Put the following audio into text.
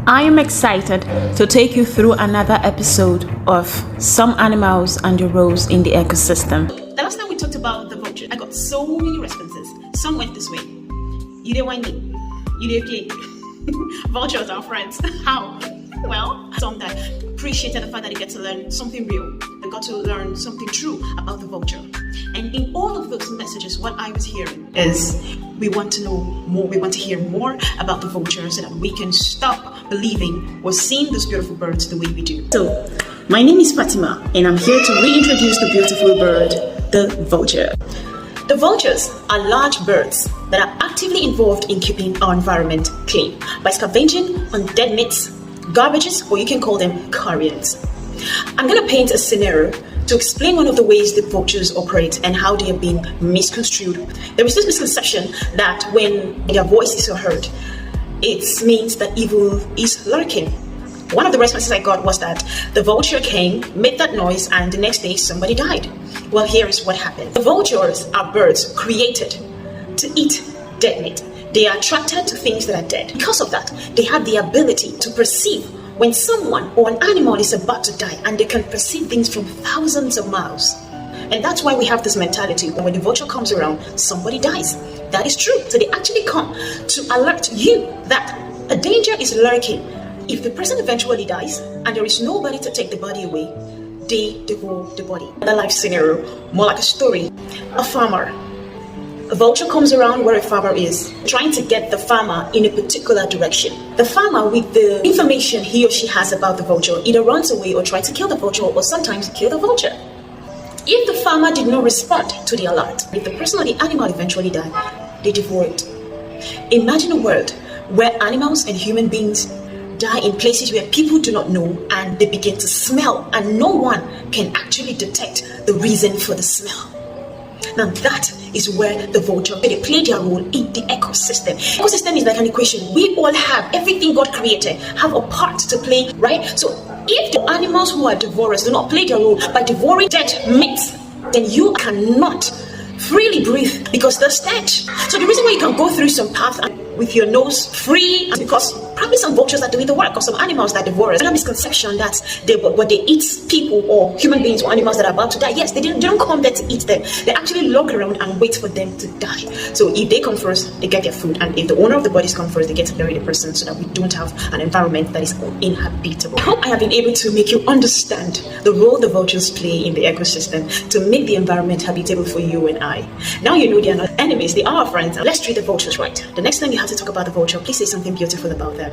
I am excited to take you through another episode of some animals and their roles in the ecosystem. The last time we talked about the vulture, I got so many responses. Some went this way. You didn't want me. You didn't play. Vultures are friends. How? Well, some that appreciated the fact that they get to learn something real. They got to learn something true about the vulture. And in all of those messages, what I was hearing is we want to know more. We want to hear more about the vulture so that we can stop believing or seeing those beautiful birds the way we do. So, my name is Fatima, and I'm here to reintroduce the beautiful bird, the vulture. The vultures are large birds that are actively involved in keeping our environment clean by scavenging on dead meats, garbages, or you can call them carrions. I'm going to paint a scenario to explain one of the ways the vultures operate and how they are being misconstrued. There is this misconception that when their voices are heard, it means that evil is lurking. One of the responses I got was that the vulture came, made that noise, and the next day somebody died. Well, here is what happened. The vultures are birds created to eat dead meat. They are attracted to things that are dead. Because of that, they have the ability to perceive when someone or an animal is about to die, and they can perceive things from thousands of miles. And that's why we have this mentality when the vulture comes around, somebody dies. That is true. So they actually come to alert you that a danger is lurking. If the person eventually dies and there is nobody to take the body away, they devour the body. Another life scenario, more like a story. A farmer. A vulture comes around where a farmer is, trying to get the farmer in a particular direction. The farmer, with the information he or she has about the vulture, either runs away or tries to kill the vulture, or sometimes kill the vulture. If the farmer did not respond to the alert, if the person or the animal eventually died, they devour it. Imagine a world where animals and human beings die in places where people do not know, and they begin to smell, and no one can actually detect the reason for the smell. Now that is where the vulture, they play their role in the ecosystem. Ecosystem is like an equation. We all have, everything God created, have a part to play, right? So if the animals who are devourers do not play their role by devouring dead meat, then you cannot freely breathe because the stench. So the reason why you can go through some path with your nose free is because probably some vultures are doing the work, or some animals that devour us. Another misconception that when they eat people or human beings or animals that are about to die, yes, they don't come there to eat them. They actually lurk around and wait for them to die. So if they come first, they get their food, and if the owner of the bodies come first, they get to bury the person so that we don't have an environment that is uninhabitable. I hope I have been able to make you understand the role the vultures play in the ecosystem to make the environment habitable for you and I. Now you know they are not enemies, they are our friends. Let's treat the vultures right. The next time you have to talk about the vulture, please say something beautiful about them.